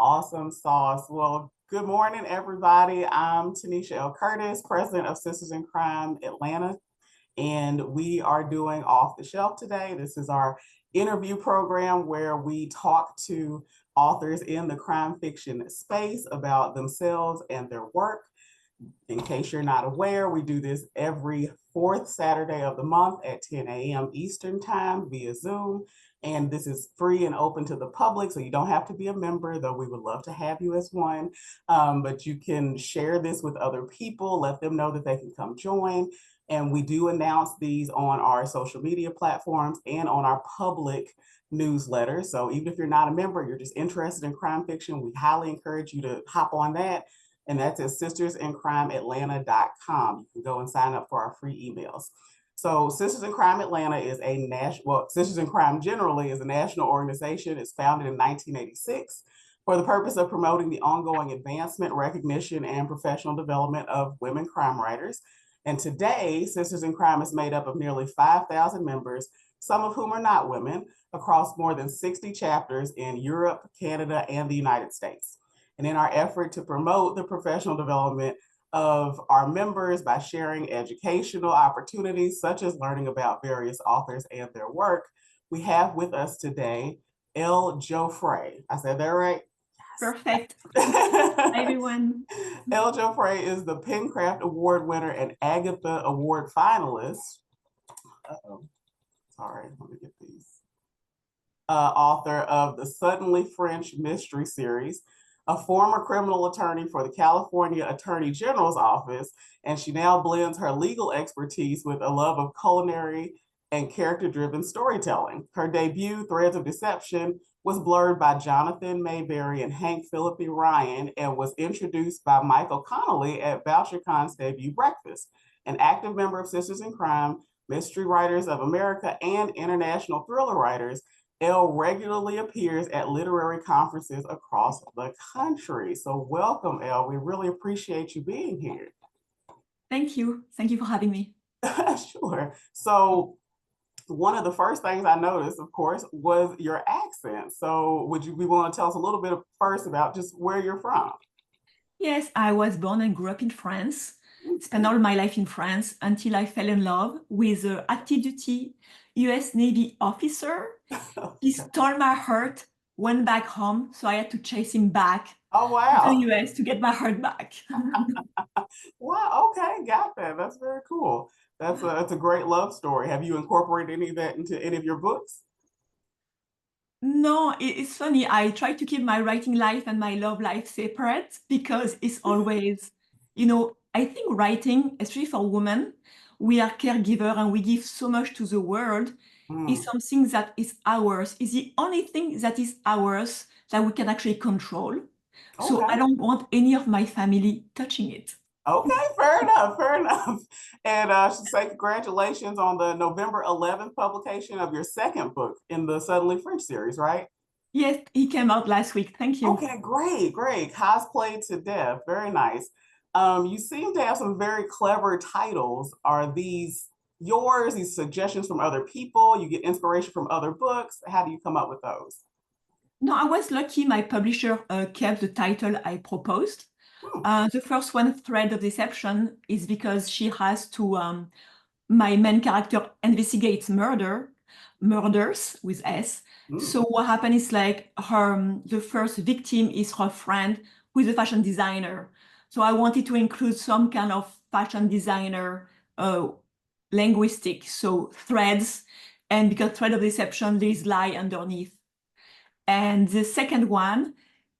Awesome sauce. Well, good morning, everybody. I'm Tanisha L. Curtis, president of Sisters in Crime Atlanta, and we are doing Off the Shelf today. This is our interview program where we talk to authors in the crime fiction space about themselves and their work. In case you're not aware, we do this every fourth Saturday of the month at 10 a.m. Eastern Time via Zoom. And this is free and open to the public, so you don't have to be a member, though we would love to have you as one. But you can share this with other people, let them know that they can come join. And we do announce these on our social media platforms and on our public newsletter. So even if you're not a member, you're just interested in crime fiction, we highly encourage you to hop on that. And that's at sistersincrimeatlanta.com. You can go and sign up for our free emails. So Sisters in Crime Atlanta is a national, well, Sisters in Crime generally is a national organization. It's founded in 1986 for the purpose of promoting the ongoing advancement, recognition, and professional development of women crime writers. And today, Sisters in Crime is made up of nearly 5,000 members, some of whom are not women, across more than 60 chapters in Europe, Canada, and the United States. And in our effort to promote the professional development of our members by sharing educational opportunities, such as learning about various authors and their work, we have with us today, Elle Jauffret. I said that right? Perfect. Hi, everyone. Elle Jauffret is the Pencraft Award winner and Agatha Award finalist. Sorry, let me get these. Author of the Suddenly French mystery series, a former criminal attorney for the California Attorney General's office, and she now blends her legal expertise with a love of culinary and character-driven storytelling. Her debut, Threads of Deception, was blurred by Jonathan Mayberry and Hank Phillippe Ryan and was introduced by Michael Connolly at VoucherCon's debut breakfast. An active member of Sisters in Crime, Mystery Writers of America, and International Thriller Writers, Elle regularly appears at literary conferences across the country. So welcome, Elle. We really appreciate you being here. Thank you. Thank you for having me. Sure. So one of the first things I noticed, of course, was your accent. So would you want to tell us a little bit first about just where you're from? Yes, I was born and grew up in France. Spent all my life in France until I fell in love with an active duty US Navy officer. He stole my heart, went back home, so I had to chase him back to the US to get my heart back. Wow, okay, got that. That's very cool. That's a great love story. Have you incorporated any of that into any of your books? No, it's funny. I try to keep my writing life and my love life separate because it's always, I think writing, especially for women, we are caregiver and we give so much to the world. Is something that is ours, is the only thing that is ours that we can actually control. So I don't want any of my family touching it. Okay, fair enough, fair enough. And I should say congratulations on the November 11th publication of your second book in the Suddenly French series, right? Yes, he came out last week. Thank you. Okay, great, great. Cosplayed to Death, very nice. You seem to have some very clever titles. Are these yours, these suggestions from other people? You get inspiration from other books? How do you come up with those? No, I was lucky my publisher kept the title I proposed. The first one, Thread of Deception, is because she has to, my main character investigates murders with S. So what happened is like the first victim is her friend who is a fashion designer. So I wanted to include some kind of fashion designer linguistic, so threads, and because Thread of Deception, there's lie underneath. And the second one,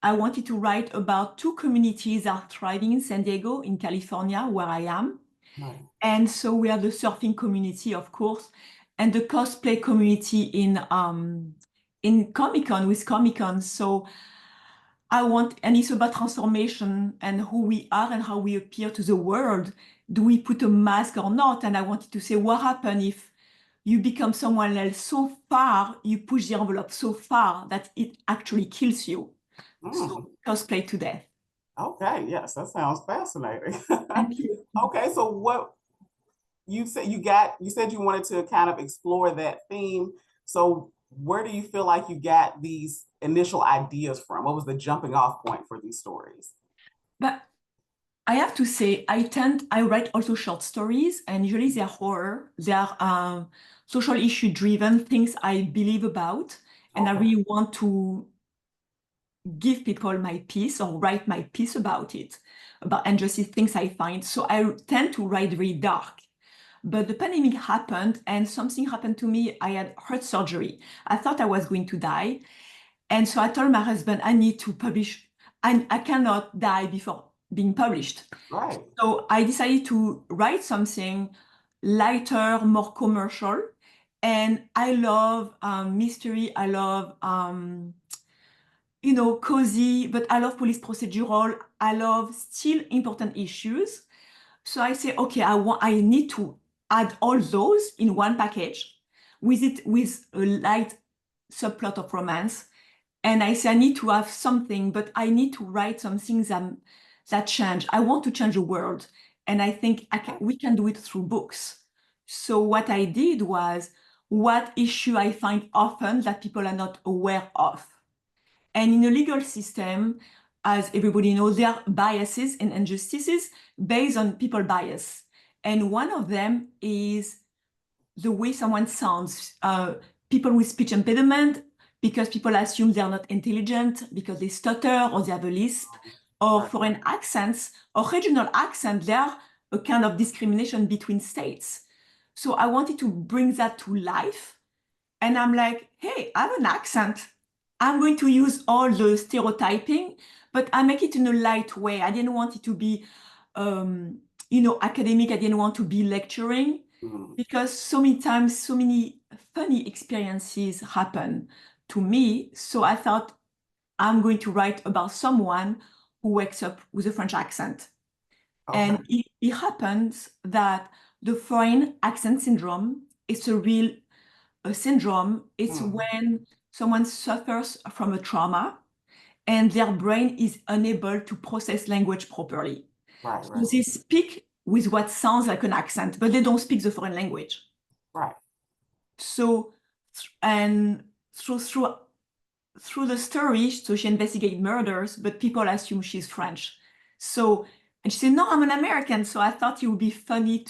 I wanted to write about two communities that are thriving in San Diego, in California, where I am. And so we have the surfing community, of course, and the cosplay community in Comic-Con, with Comic-Con. So and it's about transformation and who we are and how we appear to the world. Do we put a mask or not? And I wanted to say, what happens if you become someone else so far, you push the envelope so far that it actually kills you? So cosplay to death. Okay, yes, that sounds fascinating. Thank you. Okay, so what you said you wanted to kind of explore that theme. So where do you feel like you got these initial ideas from? What was the jumping off point for these stories? But I have to say, I write also short stories, and usually they are horror. They are social issue driven, things I believe about, and I Okay. really want to give people my piece or write my piece about it, about injustice, things I find. So I tend to write very dark. But the pandemic happened and something happened to me. I had heart surgery. I thought I was going to die. And so I told my husband, I need to publish, and I cannot die before being published. Right. So I decided to write something lighter, more commercial. And I love mystery. I love, cozy, but I love police procedural. I love still important issues. So I say, okay, I need to add all those in one package with a light subplot of romance. And I say, I need to have something, but I need to write some things that change. I want to change the world. And I think we can do it through books. So what I did was what issue I find often that people are not aware of. And in a legal system, as everybody knows, there are biases and injustices based on people bias. And one of them is the way someone sounds. People with speech impediment, because people assume they're not intelligent because they stutter or they have a lisp, or Right. foreign accents or regional accent, there are a kind of discrimination between states. So I wanted to bring that to life. And I'm like, hey, I have an accent. I'm going to use all the stereotyping, but I make it in a light way. I didn't want it to be, academic. I didn't want to be lecturing Mhm. because so many times, so many funny experiences happen to me. So I thought I'm going to write about someone who wakes up with a French accent. Okay. And it happens that the foreign accent syndrome is a real a syndrome. It's Mm. when someone suffers from a trauma and their brain is unable to process language properly. Right, So right, they speak with what sounds like an accent, but they don't speak the foreign language. right. So, and through the story, so she investigates murders, but people assume she's French. So, and she said, no, I'm an American. So I thought it would be funny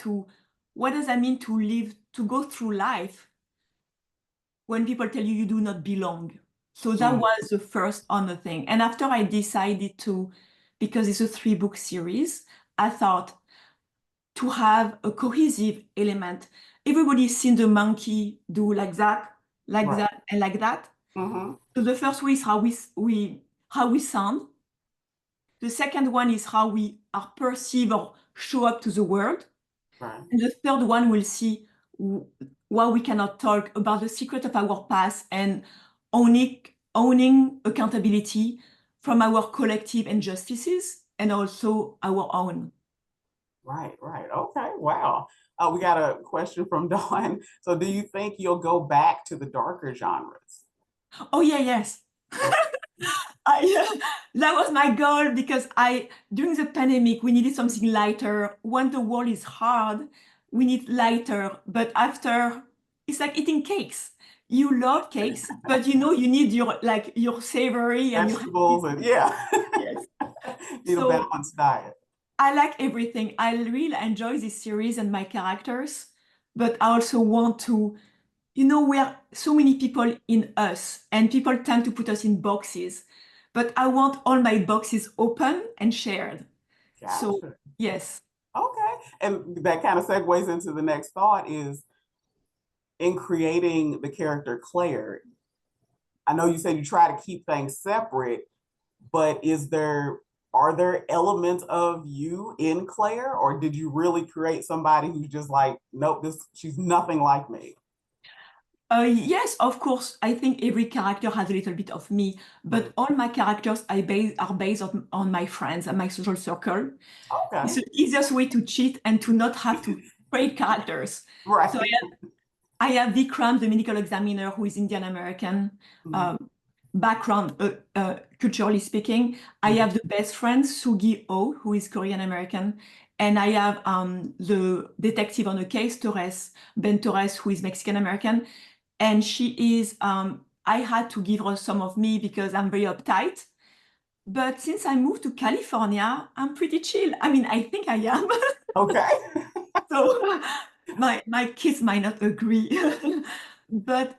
what does that mean to go through life when people tell you you do not belong? So that Mm. was the first honor thing. And after I decided because it's a 3-book series, I thought to have a cohesive element. Everybody's seen the monkey do like Right. that, and like that. Mm-hmm. So the first one is how we sound. The second one is how we are perceived or show up to the world. Right. And the third one will see why we cannot talk about the secret of our past and owning accountability from our collective injustices and also our own. Right, right. Okay, wow. We got a question from Dawn. So do you think you'll go back to the darker genres? Oh yeah, yes. Oh, That was my goal because during the pandemic we needed something lighter. When the world is hard, we need lighter. But after, it's like eating cakes. You love cakes, but you need your savory and your vegetables and yeah. yes. Need a So balanced diet. I like everything. I really enjoy this series and my characters, but I also want to, we're so many people in us, and people tend to put us in boxes. But I want all my boxes open and shared. So, Gotcha. yes. Okay. And that kind of segues into the next thought is in creating the character Claire. I know you said you try to keep things separate, but are there elements of you in Claire, or did you really create somebody who's just like, nope, she's nothing like me? Yes, of course. I think every character has a little bit of me, Mhm. but all my characters are based on my friends and my social circle. It's Okay. the easiest way to cheat and to not have to create characters. So Right. I have Vikram, the medical examiner, who is Indian American Mhm. um, background, culturally speaking. I Mhm. have the best friend, Sugi Oh, who is Korean American. And I have the detective on the case, Ben Torres, who is Mexican American. And she is, I had to give her some of me because I'm very uptight. But since I moved to California, I'm pretty chill. I mean, I think I am. Okay. So my kids might not agree. But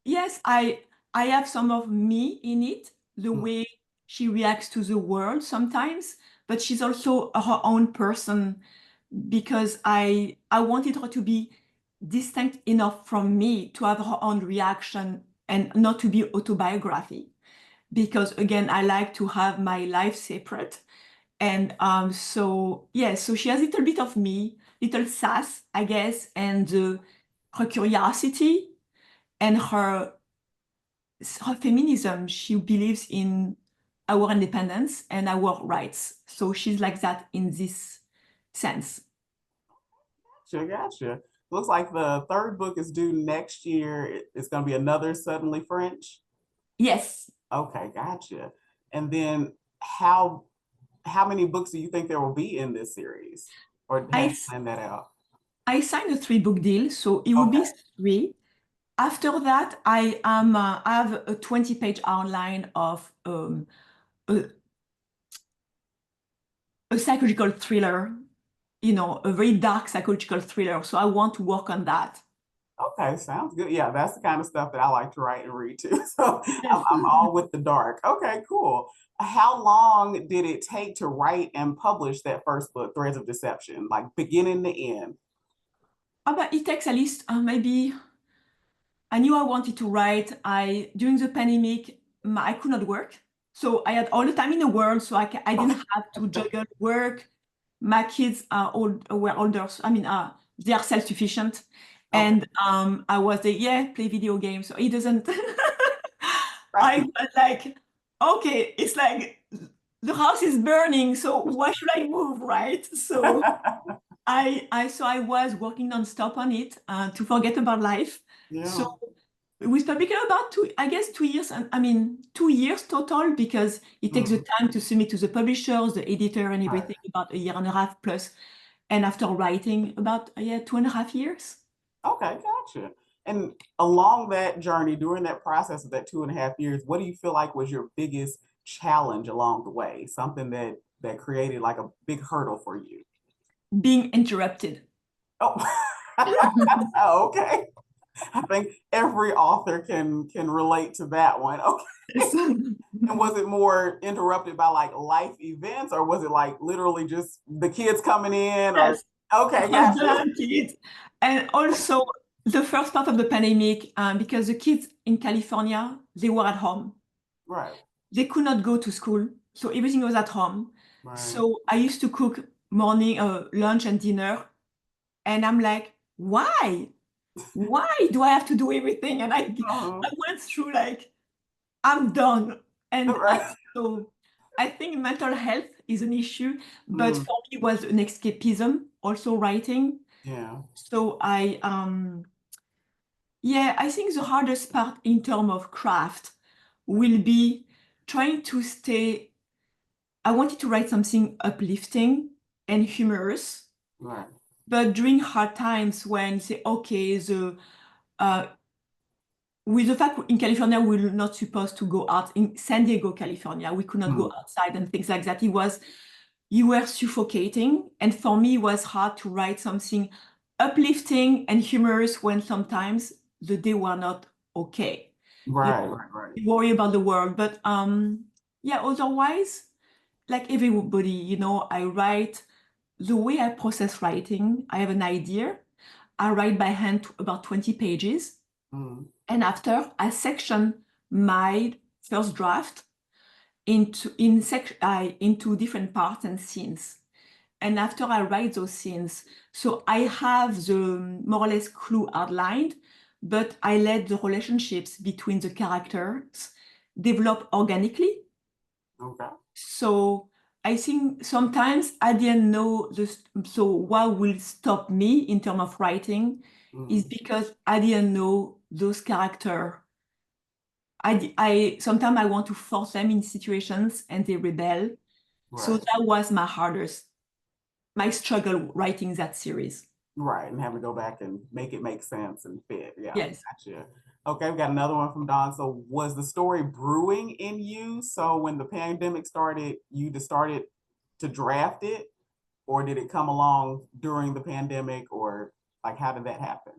yes, I have some of me in it, the Mm, way she reacts to the world sometimes, but she's also her own person because I wanted her to be distinct enough from me to have her own reaction and not to be autobiography. Because again, I like to have my life separate. And so yeah, so she has a little bit of me, little sass, I guess, and her curiosity and her feminism. She believes in our independence and our rights. So she's like that in this sense. gotcha. Looks like the third book is due next year. It's going to be another Suddenly French. Yes, Okay, gotcha. And then how many books do you think there will be in this series? Or I have you s- planned that out? I signed a 3 book deal, so it will be Okay. 3. After that, I have a 20-page outline of a, a psychological thriller, a very dark psychological thriller. So I want to work on that. Okay, sounds good. Yeah, that's the kind of stuff that I like to write and read too. So Yes. I'm all with the dark. Okay, cool. How long did it take to write and publish that first book, Threads of Deception, like beginning to end? But it takes at least maybe I knew I wanted to write. I during the pandemic, I could not work, so I had all the time in the world. So I didn't have to juggle work. My kids are were older. So, I mean, they are self-sufficient, Okay, and I was the play video games. So it doesn't. I right. was like, okay, it's like the house is burning. So why should I move, right? So I was working nonstop on it to forget about life. So Yeah. with public about I guess 2 years, and I mean 2 years total because it takes the Mm, time to submit to the publishers, the editor, and right. everything about a year and a half plus. And after writing about 2.5 years. Okay, gotcha. And along that journey, during that process of that 2.5 years, what do you feel like was your biggest challenge along the way? Something that created like a big hurdle for you? Being interrupted. Oh, oh, okay. I think every author can relate to that one. Okay. And was it more interrupted by like life events, or was it like literally just the kids coming in? Or Yes, okay, gotcha. husband, kids. And also the first part of the pandemic, because the kids in California, they were at home. Right, They could not go to school, so everything was at home. right. So I used to cook morning, lunch and dinner, and I'm like, why? Why do I have to do everything? And Uh-huh. I went through like, I'm done. And Right. so I think mental health is an issue, but Mm, for me it was an escapism, also writing. yeah, So I think the hardest part in terms of craft will be trying to stay. I wanted to write something uplifting and humorous, right. but during hard times when say, okay, uh, with the fact in California we're not supposed to go out in San Diego, California, we could not go Mm, outside and things like that. You were suffocating, and for me, it was hard to write something uplifting and humorous when sometimes the day were not okay. right, right, right. You worry about the world, but otherwise, like everybody, I write the way I process writing. I have an idea. I write by hand about 20 pages. Mm, And after I section my first draft into different parts and scenes. And after I write those scenes, so I have the more or less clue outlined, but I let the relationships between the characters develop organically. okay. So I think sometimes I didn't know this. So what will stop me in terms of writing is Mm, because I didn't know those characters. I sometimes I want to force them in situations and they rebel. So right. that was my struggle writing that series. Right, and having to go back and make it make sense and fit. Yeah, Yes. gotcha. Okay, we got another one from Don. So was the story brewing in you? So when the pandemic started, you just started to draft it, or did it come along during the pandemic, or like how did that happen?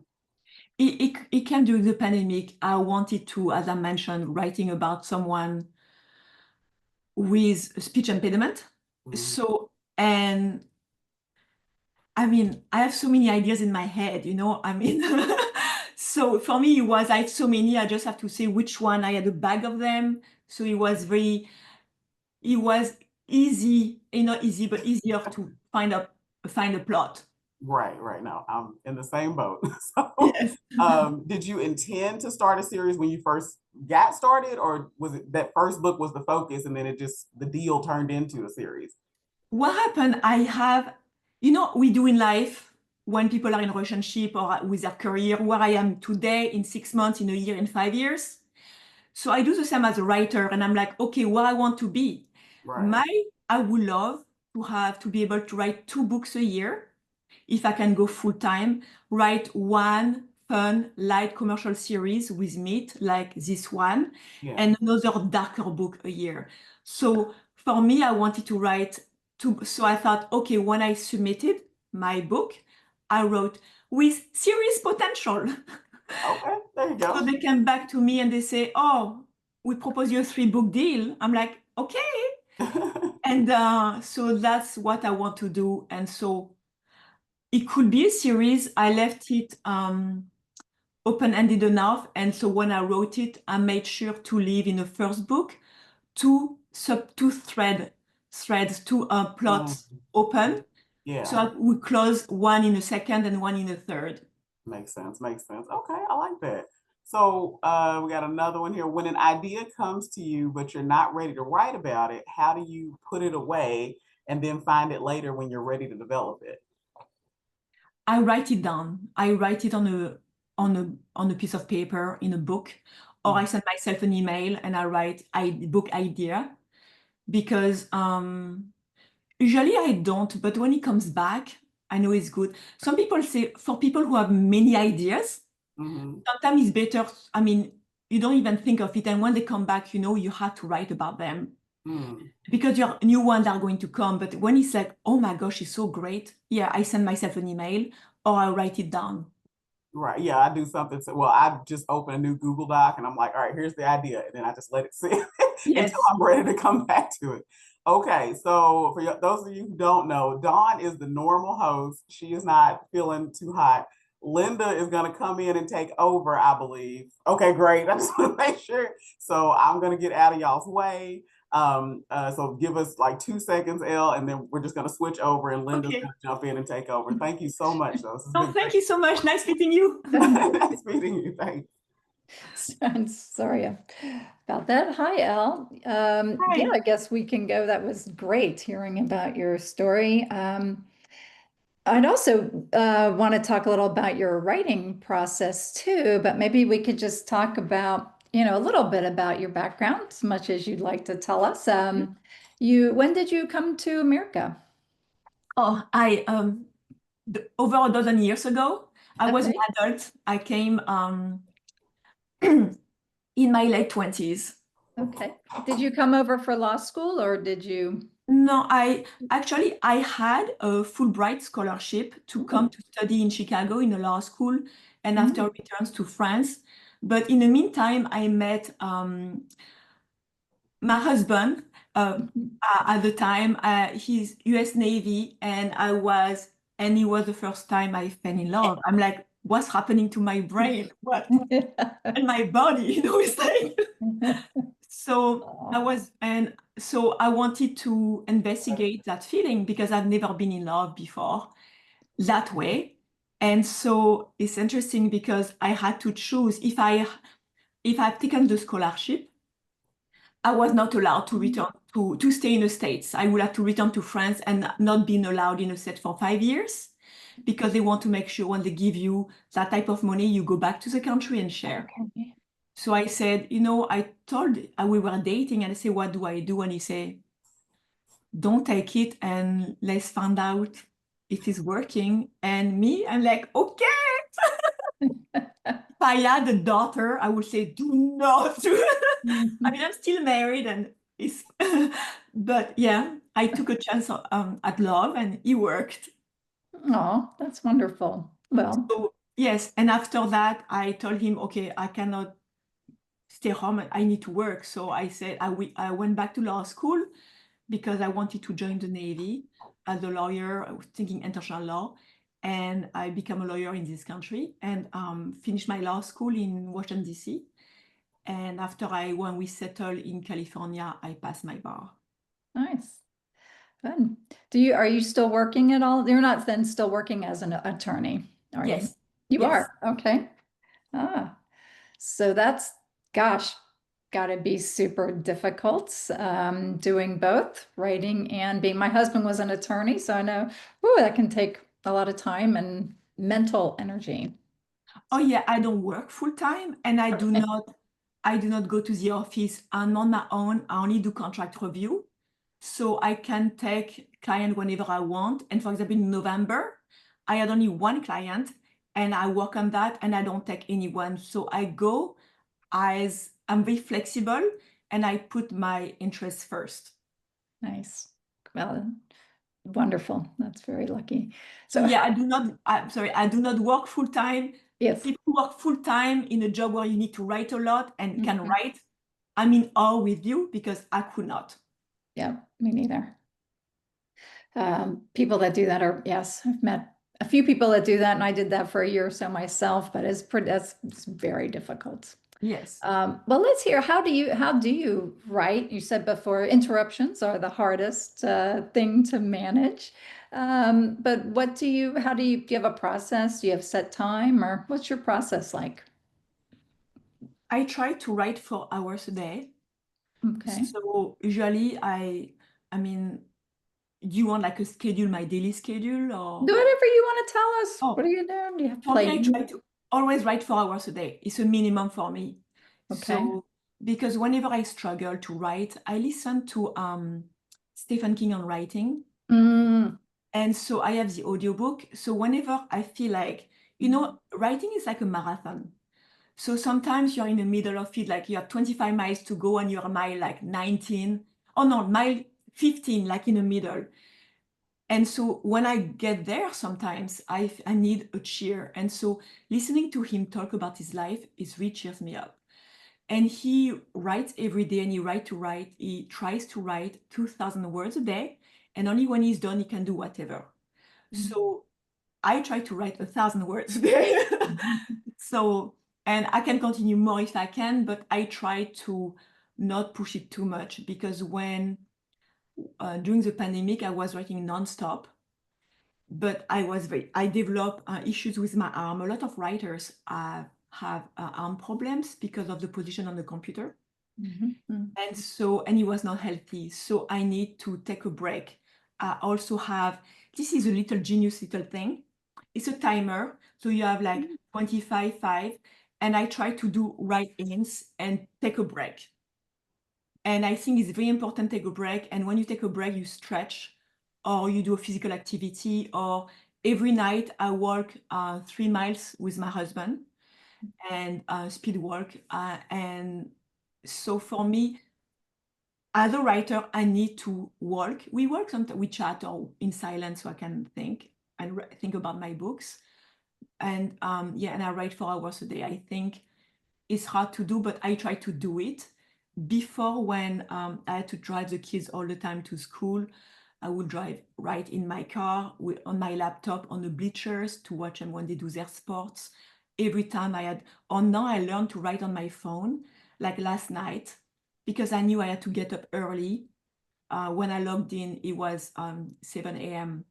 It came during the pandemic. I wanted to, as I mentioned, writing about someone with a speech impediment. Mhm. So, and I mean, I have so many ideas in my head, you know, I mean, so for me, it was, I had so many, I just have to say which one. I had a bag of them. So it was easy, not easy, but easier to find a plot. Right, right. Now I'm in the same boat. So, Yes. did you intend to start a series when you first got started, or was it that first book was the focus and then it just the deal turned into a series? What happened, we do in life when people are in a relationship or with their career, where I am today in 6 months, in a year, in 5 years. So I do the same as a writer, and I'm like, okay, where I want to be. Right. I would love to be able to write 2 books a year if I can go full time, write one fun, light commercial series with meat like this one, Yeah. and another darker book a year. So for me, I wanted to write two. So I thought, okay, when I submitted my book, I wrote with serious potential. Okay, there you So go. they came back to me and they say, oh, we propose you a 3 book deal. I'm like, okay. And so that's what I want to do. And so it could be a series. I left it open-ended enough. And so when I wrote it, I made sure to leave in the first book two threads, two Mm, plots open. So yeah, we close one in the second and one in the third. makes sense. Makes sense. Okay, I like that. So we got another one here. When an idea comes to you, but you're not ready to write about it, how do you put it away and then find it later when you're ready to develop it? I write it down. I write it on a piece of paper in a book, or I Mm, send myself an email and I write book idea because usually I don't, but when it comes back, I know it's good. Some people say for people who have many ideas, mhm, sometimes it's better. I mean, you don't even think of it, and when they come back, you have to write about them mm. because your new ones are going to come. But when it's like, oh my gosh, it's so great, yeah, I send myself an email or I write it down. Right. Yeah, I do something. Well, I just open a new Google Doc and I'm like, all right, here's the idea. And then I just let it sit until Yes. I'm ready to come back to it. Okay. So for those of you who don't know, Dawn is the normal host. She is not feeling too hot. Linda is going to come in and take over, I believe. Okay, great. I just want to make sure. So I'm going to get out of y'all's way. So give us like 2 seconds, Elle, and then we're just going to switch over and Linda's Okay. going to jump in and take over. Thank you so much, though. This has Oh, been thank you so much. Nice meeting you. nice meeting you. Thanks. I'm sorry about that. Hi, Elle. Yeah, Hi. I guess we can go. That was great hearing about your story. I'd also want to talk a little about your writing process too, but maybe we could just talk about, a little bit about your background, as much as you'd like to tell us. When did you come to America? Oh, over a dozen years ago, I was an Okay. adult. I came in my late 20s. Okay. Did you come over for law school or did you? No, I had a Fulbright scholarship to come to study in Chicago in a law school and after Mhm. returns to France. But in the meantime, I met my husband at the time. He's US Navy, and he was the first time I fell in love. I'm like, what's happening to my brain? What? And my body, it's like, Aw. so I wanted to investigate that feeling because I've never been in love before that way. And so it's interesting because I had to choose if I've taken the scholarship, I was not allowed to return to stay in the States. I would have to return to France and not being allowed in the States for 5 years because they want to make sure when they give you that type of money, you go back to the country and share. Okay. So I said, I told we were dating and I said, what do I do? And he said, don't take it and let's find out it is working. And me, I'm like, okay. If I had a daughter, I would say, do not. I mean, I'm still married and it's, but yeah, I took a chance at love and it worked. Oh, that's wonderful. Well, So yes, and after that, I told him, okay, I cannot stay home. I need to work. So I said, I went back to law school because I wanted to join the Navy as a lawyer. I was thinking international law, and I became a lawyer in this country and finished my law school in Washington, D.C. And after when we settled in California, I passed my bar. nice. Good. Are you still working at all? You're not then still working as an attorney, are you? Yes. You Yes. are. Okay. Ah, so that's, gosh, got to be super difficult, doing both writing and being. My husband was an attorney, so I know, ooh, that can take a lot of time and mental energy. Oh yeah, I don't work full time and I do not go to the office. I'm on my own. I only do contract review. So I can take client whenever I want. And for example, in November, I had only one client and I work on that and I don't take anyone. So I go as I'm very flexible and I put my interests first. Nice. Well, wonderful. That's very lucky. So So yeah, I do not work full time. yes. People who work full time in a job where you need to write a lot and can Mhm. write, I'm in awe with you because I could not. Yeah, me neither. People that do that are, yes, I've met a few people that do that, and I did that for a year or so myself, but it's very difficult. Yes. Well, let's hear, how do you write? You said before interruptions are the hardest thing to manage. But how do you have a process? Do you have set time, or what's your process like? I try to write 4 hours a day. Okay. So usually I mean, do you want like a schedule, my daily schedule or? Do whatever you want to tell us. Oh, What are you doing? Do you have for me, I playing? try to always write 4 hours a day. It's a minimum for me. Okay. So because whenever I struggle to write, I listen to Stephen King on writing. Mm, And so I have the audiobook. So whenever I feel like, writing is like a marathon. So sometimes you're in the middle of it, like you have 25 miles to go and you're mile like 19. Oh no, mile 15, like in the middle. And so when I get there, sometimes I need a cheer. And so listening to him talk about his life is really cheers me up. And he writes every day and he tries to write 2,000 words a day. And only when he's done, he can do whatever. So I try to write 1,000 words a day. So, and I can continue more if I can, but I try to not push it too much because during the pandemic, I was writing nonstop, but I developed issues with my arm. A lot of writers have arm problems because of the position on the computer. And it was not healthy. So I need to take a break. I also this is a little genius little thing. It's a timer. So you have like 25, 5, and I try to do write-ins and take a break. And I think it's very important to take a break. And when you take a break, you stretch or you do a physical activity, or every night I walk 3 miles with my husband and speed walk. And so for me, as a writer, I need to walk. We work sometimes, we chat or in silence so I can think and think about my books. And and I write 4 hours a day. I think it's hard to do, but I try to do it. Before, when I had to drive the kids all the time to school, I would drive right in my car on my laptop on the bleachers to watch them when they do their sports. Every time now I learned to write on my phone, like last night, because I knew I had to get up early. When I logged in, it was 7 a.m.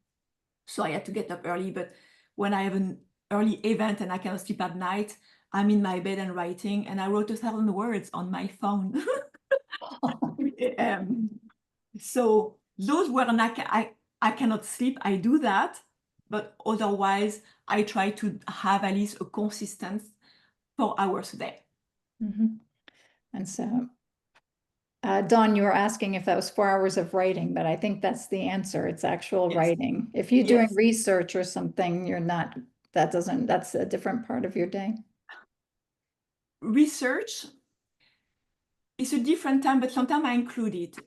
So I had to get up early. But when I have an early event and I cannot sleep at night, I'm in my bed and writing, and I wrote 1,000 words on my phone. So those when I cannot sleep, I do that. But otherwise, I try to have at least a consistent 4 hours a day. And so Dawn, you were asking if that was 4 hours of writing, but I think that's the answer. It's actual Yes. writing. If you're doing Yes. research or something, that's a different part of your day. Research is a different time, but sometimes I include it,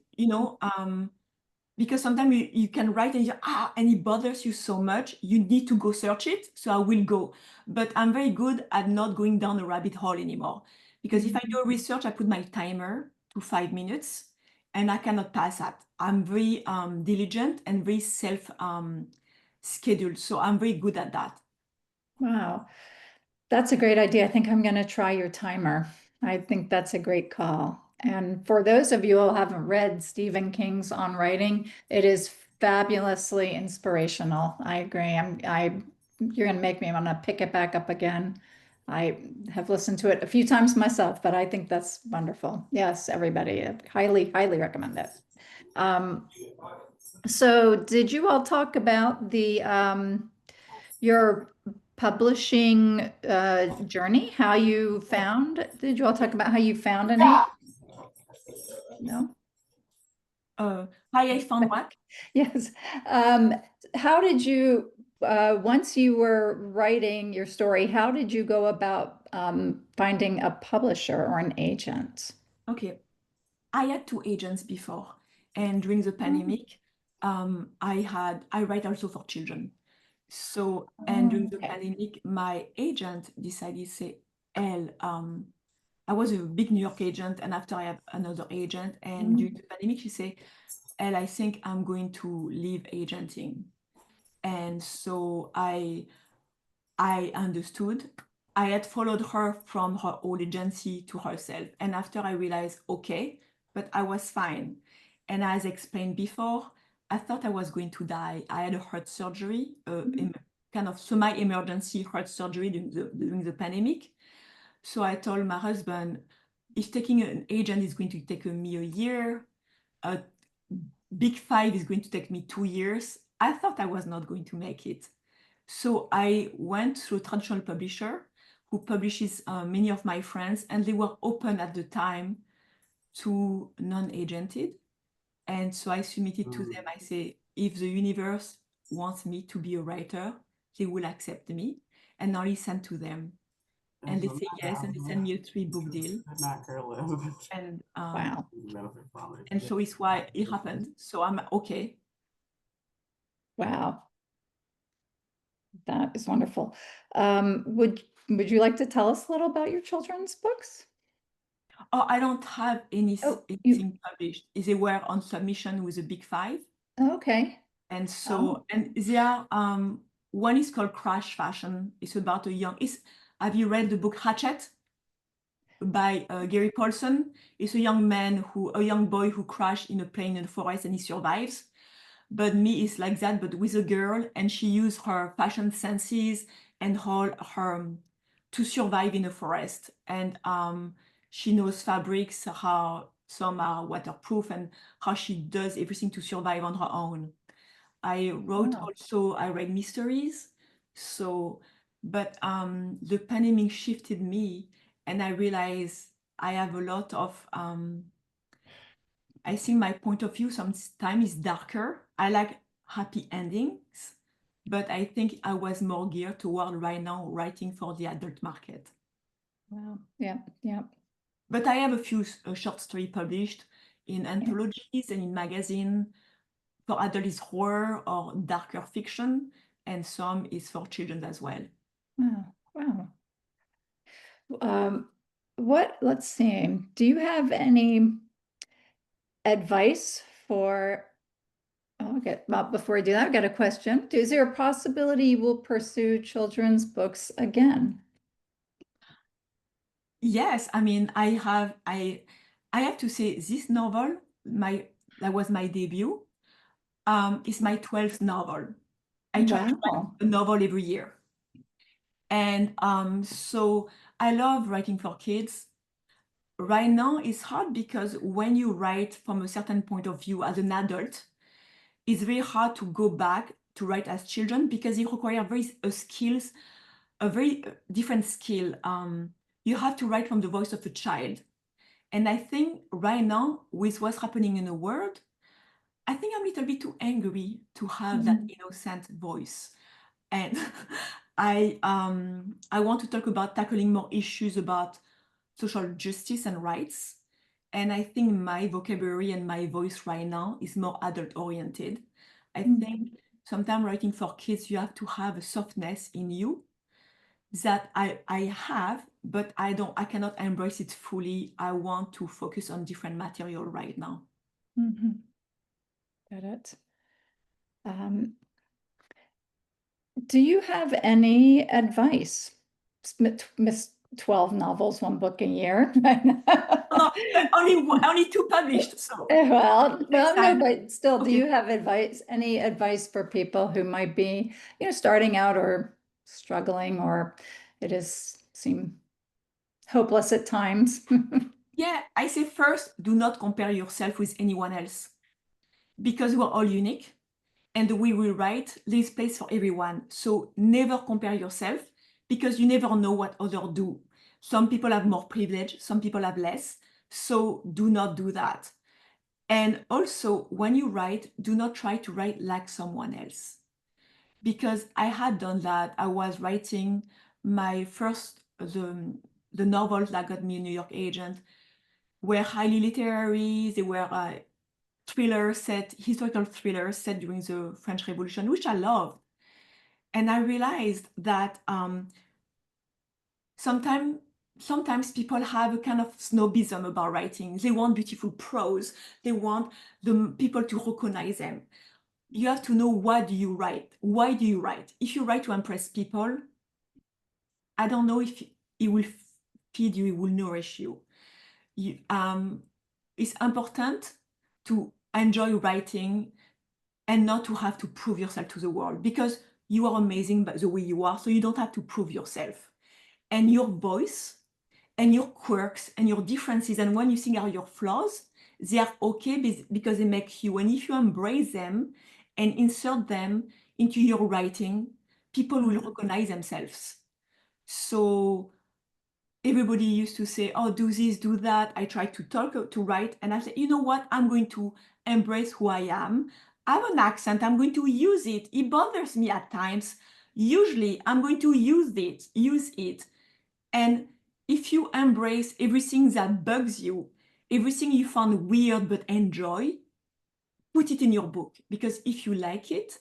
because sometimes you can write and it bothers you so much, you need to go search it. So I will go, but I'm very good at not going down a rabbit hole anymore. Because if I do research, I put my timer to 5 minutes and I cannot pass that. I'm very diligent and very self scheduled. So I'm very good at that. Wow. That's a great idea. I think I'm going to try your timer. I think that's a great call. And for those of you who haven't read Stephen King's On Writing, it is fabulously inspirational. I agree. You're going to make me want to pick it back up again. I have listened to it a few times myself, but I think that's wonderful. Yes, everybody, I highly, highly recommend it. So did you all talk about your publishing journey, how you found, did you all talk about how you found an agent? No? How I found what? Yes. How did you, once you were writing your story, how did you go about finding a publisher or an agent? Okay. I had 2 agents before, and during the pandemic, I write also for children. So, and during the Okay. pandemic, my agent decided to say, Elle, I was a big New York agent, and after I have another agent, and during the pandemic, she said, Elle, I think I'm going to leave agenting. And so I understood. I had followed her from her old agency to herself. And after I realized, okay, but I was fine. And as explained before, I thought I was going to die. I had a heart surgery, kind of semi-emergency heart surgery during the pandemic. So I told my husband, if taking an agent is going to take me a year, a big 5 is going to take me 2 years, I thought I was not going to make it. So I went to a traditional publisher who publishes many of my friends, and they were open at the time to non-agented. And so I submitted to them. I say, if the universe wants me to be a writer, they will accept me. And I listen to them. And they say yes, and they send me a 3-book deal. And Wow. and so it's why it happened. So I'm okay. Wow. That is wonderful. Would you like to tell us a little about your children's books? Oh, I don't have Oh, anything published. They were on submission with a big 5. Okay. And so, and they are, one is called Crash Fashion. It's about have you read the book Hatchet by Gary Paulson? It's a young boy who crashed in a plane in the forest and he survives. But me is like that, but with a girl, and she used her fashion senses and all her to survive in a forest. And she knows fabrics, how some are waterproof, and how she does everything to survive on her own. I wrote also, I read mysteries. So, but the pandemic shifted me, and I realized I have a lot of I think my point of view sometimes is darker. I like happy endings, but I think I was more geared toward right now writing for the adult market. Wow. Yeah. Yeah. But I have a few short stories published in anthologies and in magazine. For adult is horror or darker fiction, and some is for children as well. Wow. Wow. Let's see. Do you have any advice for, okay, well, before I do that, I've got a question. Is there a possibility you will pursue children's books again? Yes, I mean, I have to say this novel, that was my debut, is my 12th novel. I try to write a novel every year. And so I love writing for kids. Right now, it's hard because when you write from a certain point of view as an adult, it's very hard to go back to write as children because it requires a very different skill. You have to write from the voice of a child. And I think right now, with what's happening in the world, I think I'm a little bit too angry to have that innocent voice. And I want to talk about tackling more issues about social justice and rights. And I think my vocabulary and my voice right now is more adult oriented. I think sometimes writing for kids, you have to have a softness in you that I have, but I cannot embrace it fully. I want to focus on different material right now. Got it. Do you have any advice? Miss 12 novels, one book a year. No, only 2 published, so. Well, no, time. but still, do Okay. you have any advice for people who might be, starting out or struggling, or seem hopeless at times? Yeah, I say first, do not compare yourself with anyone else because we're all unique and the way we write leaves space for everyone. So never compare yourself because you never know what others do. Some people have more privilege, some people have less. So do not do that. And also, when you write, do not try to write like someone else. Because I had done that. I was writing my first, the novels that got me a New York agent were highly literary. They were historical thrillers set during the French Revolution, which I loved. And I realized that sometimes people have a kind of snobism about writing. They want beautiful prose. They want the people to recognize them. You have to know, what do you write? Why do you write? If you write to impress people, I don't know if it will feed you, it will nourish you. It's important to enjoy writing and not to have to prove yourself to the world, because you are amazing by the way you are, so you don't have to prove yourself. And your voice and your quirks and your differences, and when you think are your flaws, they are okay because they make you. And if you embrace them and insert them into your writing, people will recognize themselves. So everybody used to say, oh, do this, do that. I try to write, and I said, you know what? I'm going to embrace who I am. I have an accent. I'm going to use it. It bothers me at times. Usually, I'm going to use it. And if you embrace everything that bugs you, everything you found weird but enjoy, put it in your book. Because if you like it,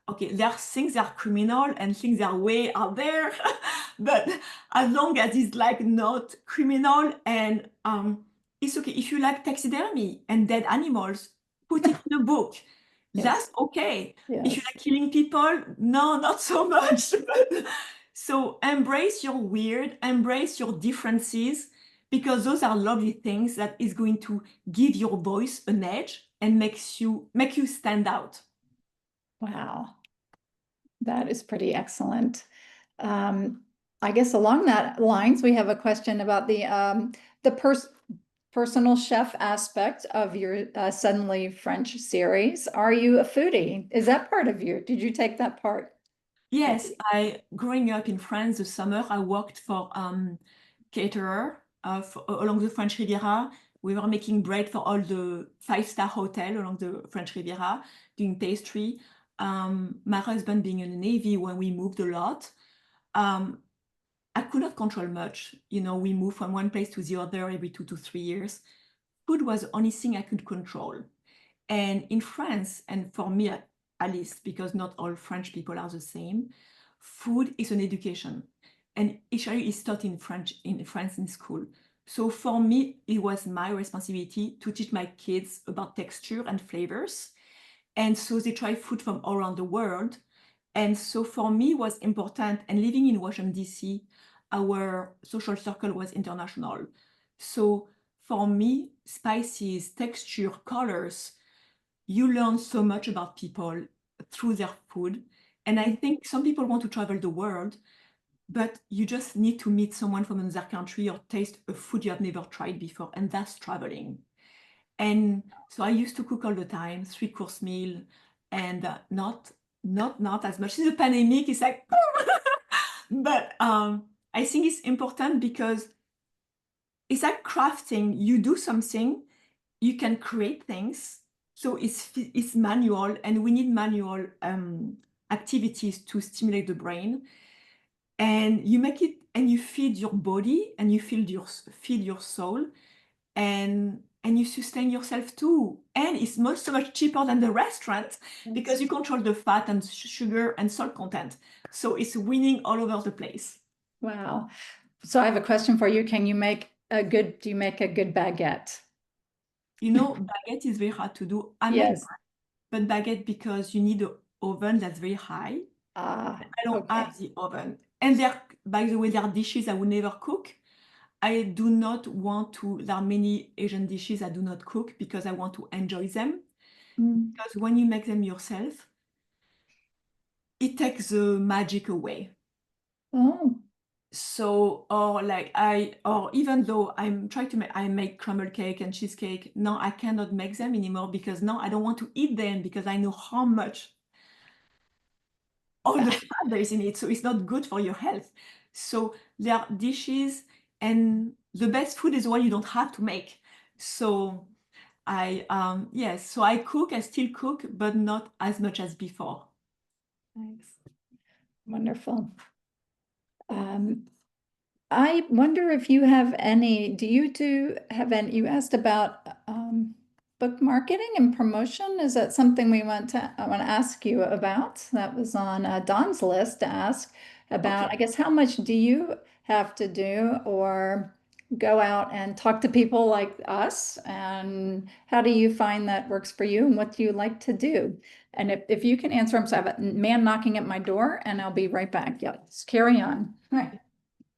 okay, there are things that are criminal and things that are way out there, but as long as it's like not criminal, and it's okay. If you like taxidermy and dead animals, put it in a book. Yes. That's okay. Yes. If you like killing people, no, not so much. So embrace your weird, embrace your differences, because those are lovely things that is going to give your voice an edge and make you stand out. Wow. That is pretty excellent. I guess along that lines, we have a question about the personal chef aspect of your Suddenly French series. Are you a foodie? Is that part of you? Did you take that part? Yes, growing up in France, the summer, I worked for caterer along the French Riviera. We were making bread for all the 5-star hotel along the French Riviera, doing pastry. My husband being in the Navy, when we moved a lot, I could not control much. We moved from one place to the other every 2 to 3 years. Food was the only thing I could control. And in France, and for me at least, because not all French people are the same, food is an education. And actually is taught in France in school. So for me, it was my responsibility to teach my kids about texture and flavors. And so they try food from all around the world. And so for me, it was important. And living in Washington, D.C., our social circle was international. So for me, spices, texture, colors, you learn so much about people through their food. And I think some people want to travel the world, but you just need to meet someone from another country or taste a food you have never tried before, and that's traveling. And so I used to cook all the time, 3-course meal, and not as much. In the pandemic, it's like, but I think it's important because it's like crafting. You do something, you can create things. So it's manual, and we need manual activities to stimulate the brain. And you make it, and you feed your body, and you feed your soul, and you sustain yourself too. And it's so much cheaper than the restaurant because you control the fat and sugar and salt content. So it's winning all over the place. Wow. So I have a question for you. Do you make a good baguette? You know, baguette is very hard to do. I make Yes. but baguette because you need an oven that's very high. Ah, I don't okay. have the oven. And there, by the way, there are dishes I would never cook. I do not want to, there are many Asian dishes I do not cook because I want to enjoy them. Mm. Because when you make them yourself, it takes the magic away. Oh, So, or even though I'm trying to I make crumble cake and cheesecake, now I cannot make them anymore because now I don't want to eat them because I know how much all the fat there is in it. So it's not good for your health. So there are dishes, and the best food is the one you don't have to make. So yes, so I still cook, but not as much as before. nice. Wonderful. I wonder if you have any, you asked about book marketing and promotion. Is that something I want to ask you about? That was on Don's list to ask about, Okay. I guess, how much do you have to do or go out and talk to people like us? And how do you find that works for you? And what do you like to do? And if you can answer them, so I have a man knocking at my door and I'll be right back. Yeah, let's carry on. All right.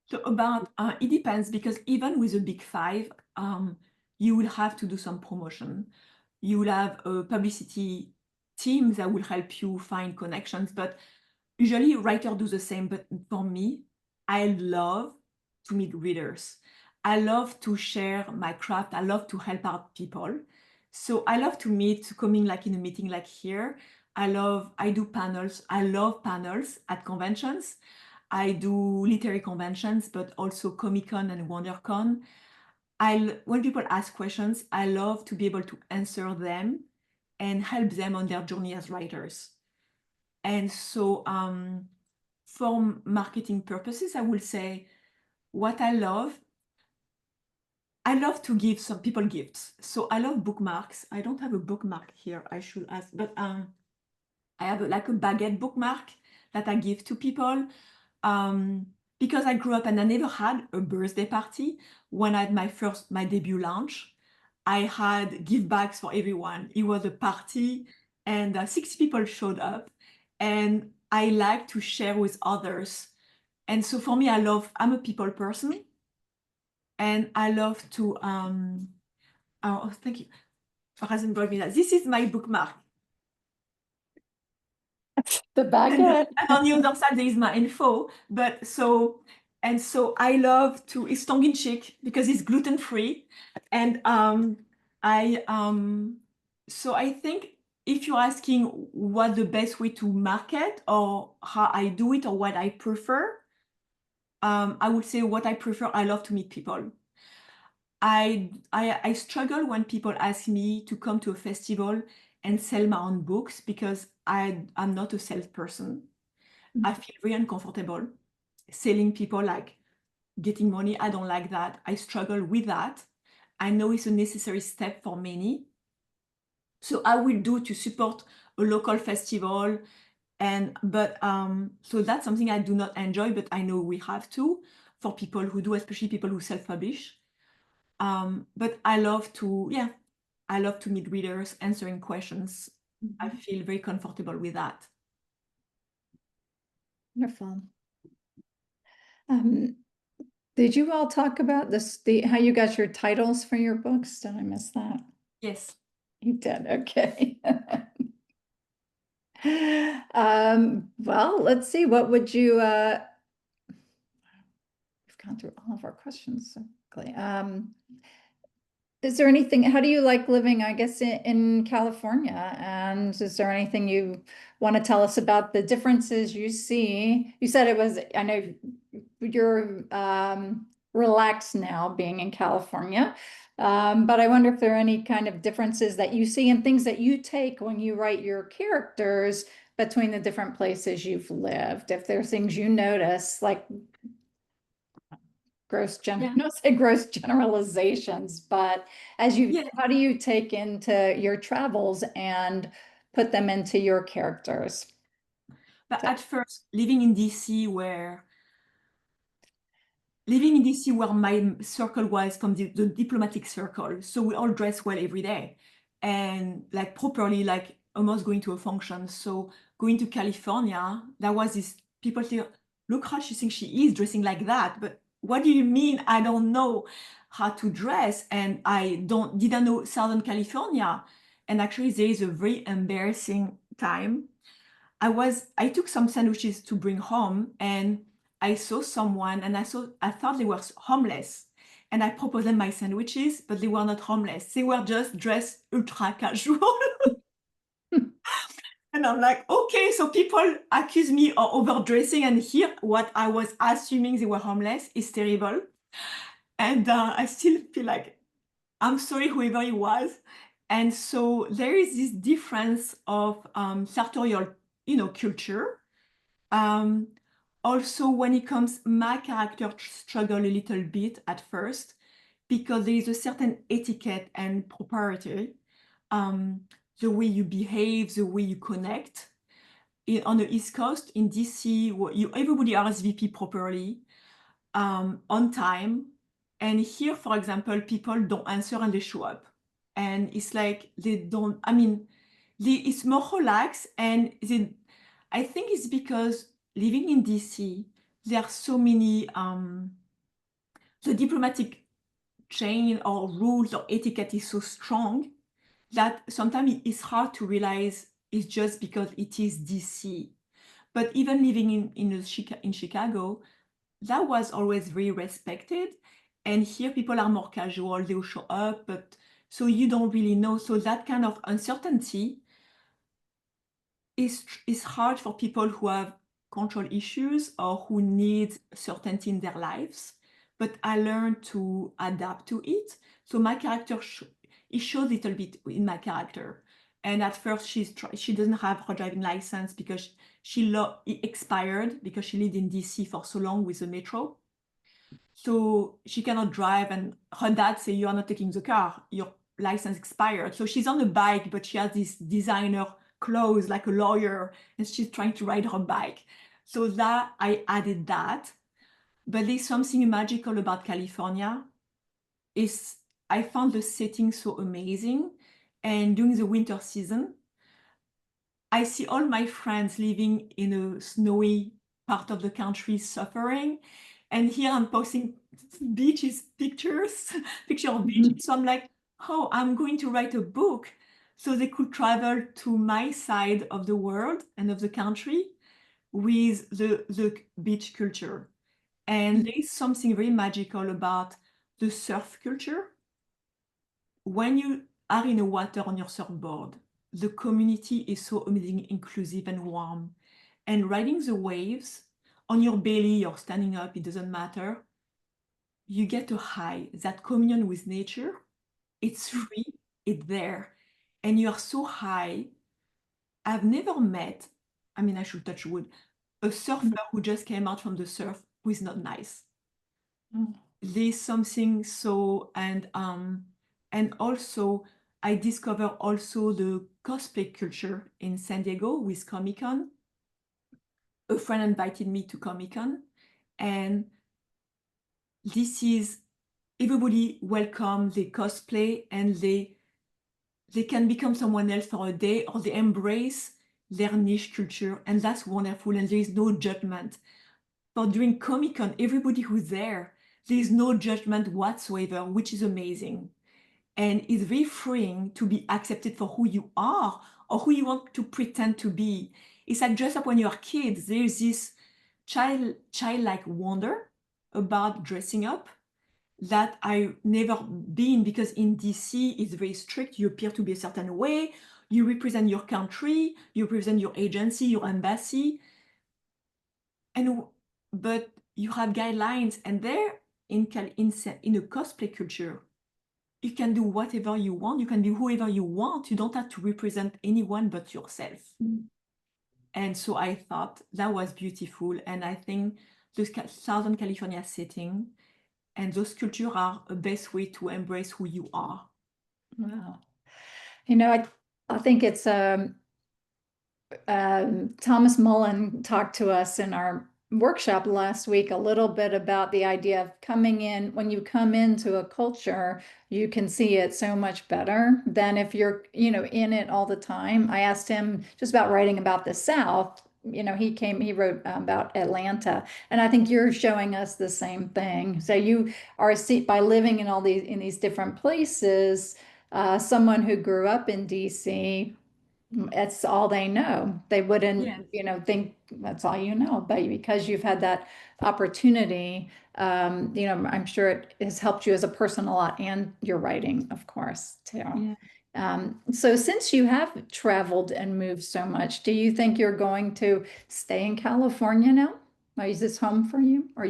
So about it depends, because even with the big five, you will have to do some promotion. You will have a publicity team that will help you find connections, but usually writers do the same. But for me, I love to meet readers. I love to share my craft. I love to help out people. So I love to meet, coming like in a meeting like here. I do panels. I love panels at conventions. I do literary conventions, but also Comic-Con and WonderCon. When people ask questions, I love to be able to answer them and help them on their journey as writers. And so for marketing purposes, I will say what I love to give some people gifts. So I love bookmarks. I don't have a bookmark here, I should ask, but I have like a baguette bookmark that I give to people. Because I grew up and I never had a birthday party. When I had my debut launch, I had gift bags for everyone. It was a party, and 6 people showed up, and I like to share with others. And so for me, I'm a people person, and I love to, oh, thank you. Farazan brought me that. This is my bookmark. The baguette. And on the other side, there is my info. But so I love to, it's tongue in cheek because it's gluten free. And so I think if you're asking what the best way to market or how I do it or what I prefer, I would say what I prefer, I love to meet people. I struggle when people ask me to come to a festival and sell my own books because I'm not a salesperson. I feel very uncomfortable selling people, like getting money. I don't like that. I struggle with that. I know it's a necessary step for many. So I will do to support a local festival. So that's something I do not enjoy, but I know we have to for people who do, especially people who self-publish. But I love to meet readers, answering questions. I feel very comfortable with that. Wonderful. Did you all talk about how you got your titles for your books? Did I miss that? Yes. You did, okay. Well, let's see, what would you, we've gone through all of our questions so quickly. Is there anything, how do you like living, I guess, in California? And is there anything you want to tell us about the differences you see? You said it was, I know you're relaxed now being in California. But I wonder if there are any kind of differences that you see and things that you take when you write your characters between the different places you've lived. If there's things you notice, like Yeah. not say gross generalizations, but as you, Yeah. how do you take into your travels and put them into your characters? But at first, living in DC where my circle was from the diplomatic circle. So we all dress well every day and like properly, like almost going to a function. So going to California, there was this people say, look how she thinks she is dressing like that. But what do you mean? I don't know how to dress and I didn't know Southern California. And actually there is a very embarrassing time. I took some sandwiches to bring home and I saw someone and I thought they were homeless. And I proposed them my sandwiches, but they were not homeless. They were just dressed ultra casual. And I'm like, okay, so people accuse me of overdressing, and here what I was assuming they were homeless is terrible. And I still feel like I'm sorry, whoever he was. And so there is this difference of sartorial, culture. Um, Also, when it comes, my character struggle a little bit at first because there is a certain etiquette and propriety, um, the way you behave, the way you connect. On the East Coast, in DC, everybody RSVP properly, on time. And here, for example, people don't answer and they show up. And it's like they don't, I mean, it's more relaxed. And I think it's because living in DC, there are so many, the diplomatic chain or rules or etiquette is so strong that sometimes it's hard to realize it's just because it is DC. But even living in Chicago, that was always very respected. And here people are more casual, they will show up, but so you don't really know. So that kind of uncertainty is hard for people who have control issues or who need certainty in their lives. But I learned to adapt to it. So my character, it shows a little bit in my character. And at first, she doesn't have her driving license because it expired because she lived in DC for so long with the metro. So she cannot drive, and her dad say, you are not taking the car, your license expired. So she's on a bike, but she has this designer clothes like a lawyer, and she's trying to ride her bike. So that I added that. But there's something magical about California. Is I found the setting so amazing. And during the winter season, I see all my friends living in a snowy part of the country suffering. And here I'm posting beaches pictures, picture of beaches. So I'm like, oh, I'm going to write a book so they could travel to my side of the world and of the country with the beach culture. And there is something very magical about the surf culture. When you are in the water on your surfboard, the community is so amazing, inclusive and warm. And riding the waves on your belly or standing up, it doesn't matter. You get a high, that communion with nature. It's free, it's there. And you are so high. I've never met, I mean, I should touch wood, a surfer who just came out from the surf who is not nice. There's something so, and also I discover also the cosplay culture in San Diego with Comic-Con. A friend invited me to Comic-Con, and this is everybody welcome, they cosplay, and they can become someone else for a day, or they embrace their niche culture, and that's wonderful, and there is no judgment. But during Comic-Con, everybody who's there is no judgment whatsoever, which is amazing. And it's very freeing to be accepted for who you are or who you want to pretend to be. It's like dress up when you're kids. There's this childlike wonder about dressing up that I've never been, because in DC it's very strict. You appear to be a certain way. You represent your country, you represent your agency, your embassy. But you have guidelines, and there in a cosplay culture, you can do whatever you want. You can be whoever you want. You don't have to represent anyone but yourself. And so I thought that was beautiful. And I think the Southern California setting and those cultures are the best way to embrace who you are. Wow. You know, I think it's Thomas Mullen talked to us in our workshop last week a little bit about the idea of coming in. When you come into a culture, you can see it so much better than if you're, in it all the time. I asked him just about writing about the South. He wrote about Atlanta, and I think you're showing us the same thing. So you are by living in these different places, someone who grew up in DC, it's all they know. They wouldn't, Yes. think that's all you know. But because you've had that opportunity, I'm sure it has helped you as a person a lot, and your writing, of course, too. Yeah. So since you have traveled and moved so much, do you think you're going to stay in California now? Or is this home for you? Or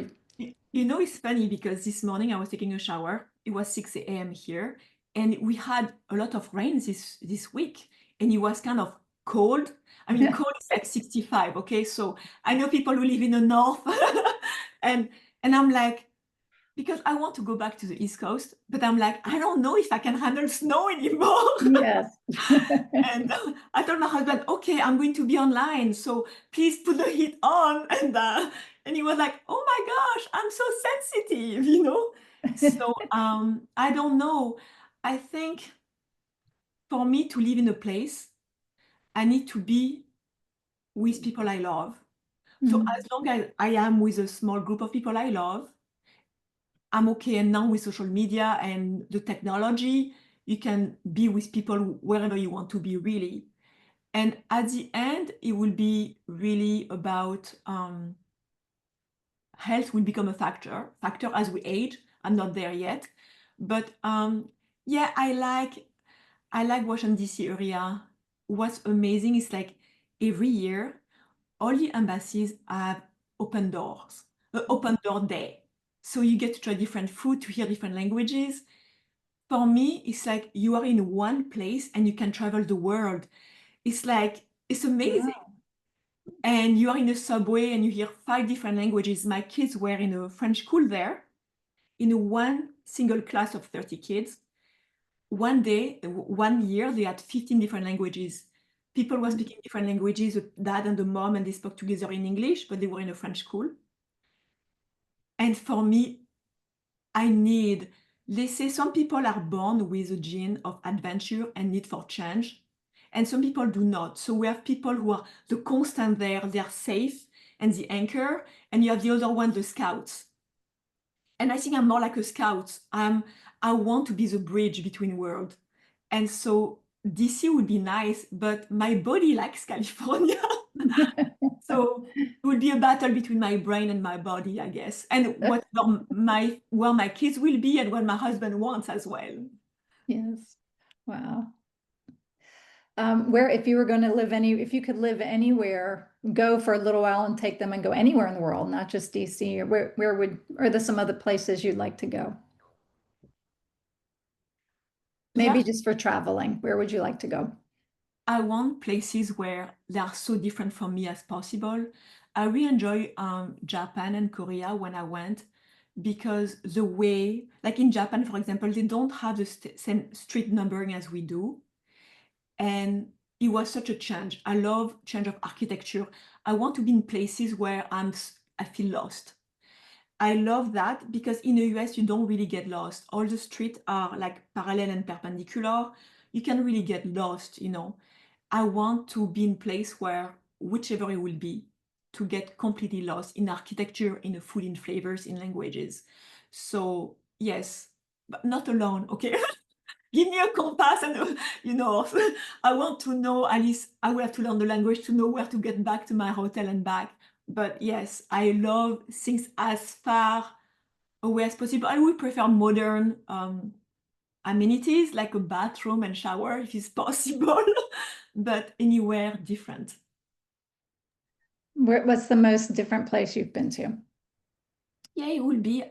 It's funny because this morning I was taking a shower. It was 6 a.m. here, and we had a lot of rain this week, and it was kind of cold. I mean, cold is like 65, okay? So I know people who live in the north, and I'm like, because I want to go back to the East Coast, but I'm like, I don't know if I can handle snow anymore. yes. And I told my husband, okay, I'm going to be online, so please put the heat on. And he was like, oh my gosh, I'm so sensitive. So I don't know. I think for me to live in a place, I need to be with people I love. So as long as I am with a small group of people I love, I'm okay. And now with social media and the technology, you can be with people wherever you want to be, really. And at the end, it will be really about health will become a factor as we age. I'm not there yet, but yeah, I like Washington DC area. What's amazing is like every year, all the embassies have open doors, open door day. So you get to try different food, to hear different languages. For me, it's like you are in one place and you can travel the world. It's amazing. Wow. And you are in a subway and you hear 5 different languages. My kids were in a French school there, in one single class of 30 kids. One year, they had 15 different languages. People were speaking different languages, the dad and the mom, and they spoke together in English, but they were in a French school. And for me, they say some people are born with a gene of adventure and need for change, and some people do not. So we have people who are the constant there, they are safe and the anchor, and you have the other one, the scouts. And I think I'm more like a scout. I want to be the bridge between worlds. And so DC would be nice, but my body likes California. So it would be a battle between my brain and my body, I guess. And where my kids will be and what my husband wants as well. Yes. Wow. If you could live anywhere, go for a little while and take them and go anywhere in the world, not just DC, or are there some other places you'd like to go? Maybe just for traveling, where would you like to go? I want places where they are so different from me as possible. I really enjoy Japan and Korea when I went, because the way, like in Japan, for example, they don't have the same street numbering as we do. And it was such a change. I love change of architecture. I want to be in places where I feel lost. I love that because in the US, you don't really get lost. All the streets are like parallel and perpendicular. You can really get lost. I want to be in place where, whichever it will be, to get completely lost in architecture, in the food, in flavors, in languages. So yes, but not alone, okay? Give me a compass and, I want to know, at least I will have to learn the language to know where to get back to my hotel and back. But yes, I love things as far away as possible. I would prefer modern amenities like a bathroom and shower if it's possible, but anywhere different. What's the most different place you've been to? Yeah, it would be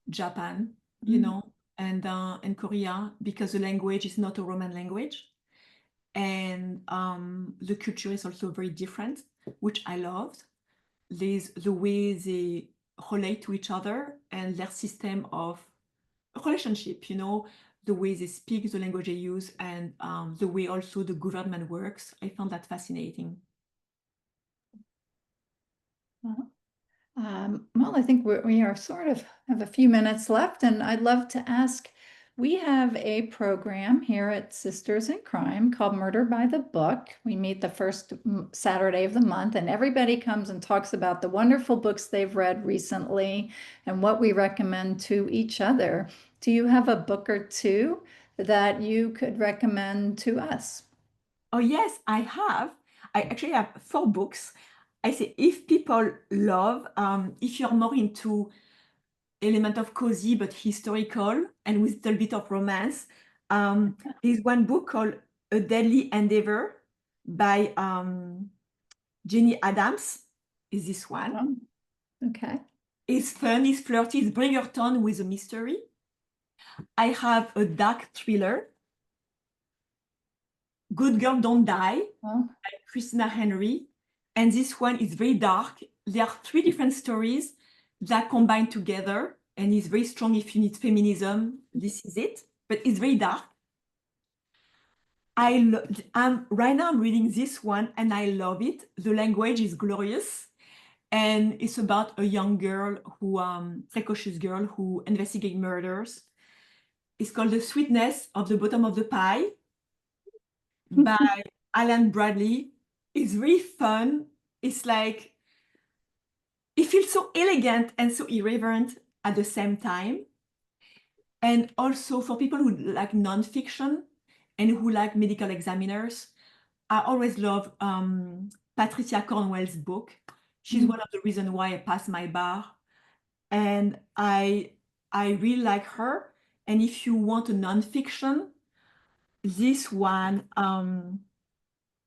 Japan, Mm. and Korea, because the language is not a Roman language. And the culture is also very different, which I loved. There's the way they relate to each other and their system of relationship, the way they speak, the language they use, and the way also the government works. I found that fascinating. Well, I think we are sort of have a few minutes left, and I'd love to ask, we have a program here at Sisters in Crime called Murder by the Book. We meet the first Saturday of the month, and everybody comes and talks about the wonderful books they've read recently and what we recommend to each other. Do you have a book or two that you could recommend to us? Oh, yes, I have. I actually have 4 books. I say if people love, if you're more into element of cozy but historical and with a little bit of romance, there's one book called A Deadly Endeavor by Jenny Adams. Is this one? Oh, okay. It's fun, it's flirty, it's Bridgerton with a mystery. I have a dark thriller, Good Girl Don't Die, Well, by Christina Henry. And this one is very dark. There are 3 different stories that combine together, and it's very strong if you need feminism. This is it, but it's very dark. Right now I'm reading this one and I love it. The language is glorious, and it's about a young girl who, precocious girl who investigates murders. It's called The Sweetness of the Bottom of the Pie by Alan Bradley. It's really fun. It's like, it feels so elegant and so irreverent at the same time. And also for people who like nonfiction and who like medical examiners, I always love Patricia Cornwell's book. She's one of the reasons why I passed my bar. And I really like her. And if you want a nonfiction, this one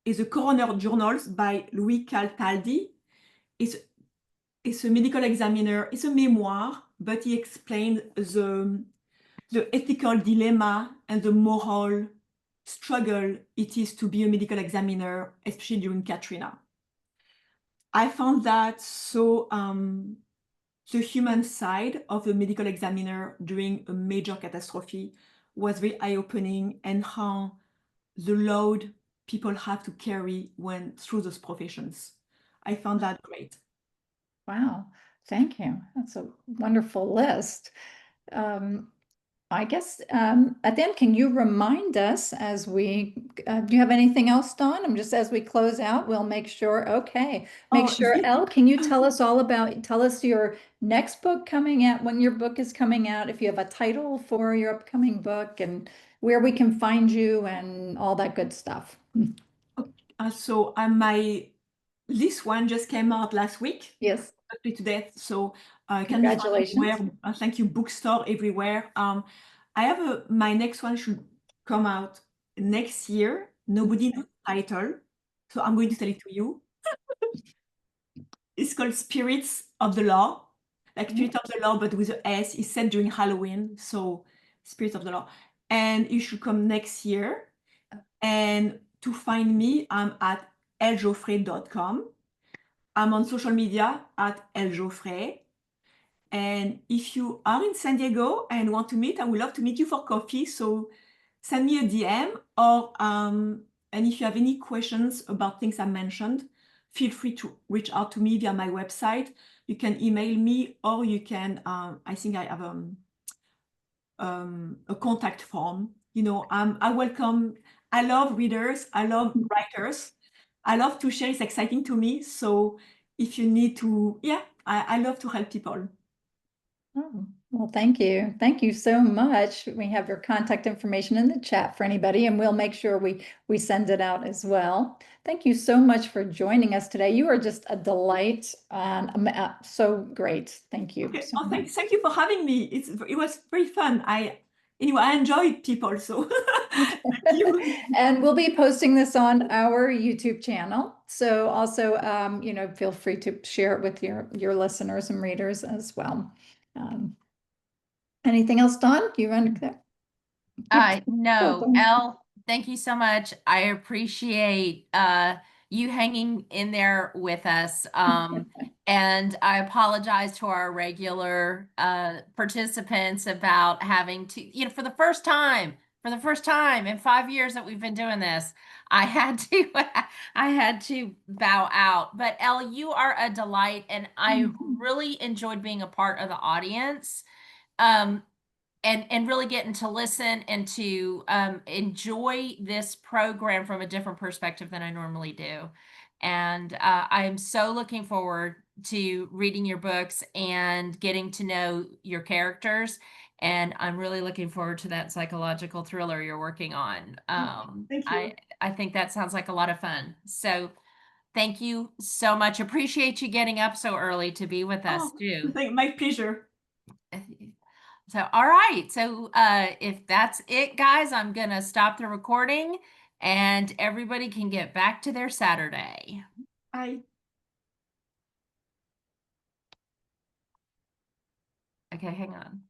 is a Coroner Journals by Louis Caltaldi. It's a medical examiner. It's a memoir, but he explained the ethical dilemma and the moral struggle it is to be a medical examiner, especially during Katrina. I found that so the human side of the medical examiner during a major catastrophe was very eye-opening, and how the load people have to carry when through those professions. I found that great. Wow, thank you. That's a wonderful list. I guess at the end, can you remind us as do you have anything else, Dawn? Just as we close out, we'll make sure, okay. Make sure, Elle, can you tell us your next book coming out, when your book is coming out, if you have a title for your upcoming book, and where we can find you and all that good stuff. So this one just came out last week. Yes. Exactly today. So can be found Congratulations. everywhere. Thank you, bookstore everywhere. I have my next one should come out next year. Nobody knows the title, so I'm going to tell it to you. It's called Spirits of the Law, like Spirit of the Law, but with an S. It's set during Halloween, so Spirits of the Law. And it should come next year. And to find me, I'm at elljauffret.com. I'm on social media at Elle Jauffret. And if you are in San Diego and want to meet, I would love to meet you for coffee. So send me a DM, or and if you have any questions about things I mentioned, feel free to reach out to me via my website. You can email me, or you can, I think I have a contact form. I welcome, I love readers, I love writers. I love to share, it's exciting to me. So if you need to, I love to help people. Oh, well, thank you. Thank you so much. We have your contact information in the chat for anybody, and we'll make sure we send it out as well. Thank you so much for joining us today. You are just a delight and so great. Thank you. Okay. So Oh, much. thank you for having me. It was very fun. Anyway, I enjoy people, so thank you. And we'll be posting this on our YouTube channel. So also, feel free to share it with your listeners and readers as well. Anything else, Dawn? You want to? No, Dawn. Elle, thank you so much. I appreciate you hanging in there with us. And I apologize to our regular participants about having to, for the first time in 5 years that we've been doing this, I had to I had to bow out. But Elle, you are a delight, and I really enjoyed being a part of the audience. And really getting to listen and to enjoy this program from a different perspective than I normally do. And I'm so looking forward to reading your books and getting to know your characters. And I'm really looking forward to that psychological thriller you're working on. Thank you. I think that sounds like a lot of fun. So thank you so much. Appreciate you getting up so early to be with us too. My pleasure. So, all right. So, if that's it, guys, I'm going to stop the recording and everybody can get back to their Saturday. Bye. Okay, hang on.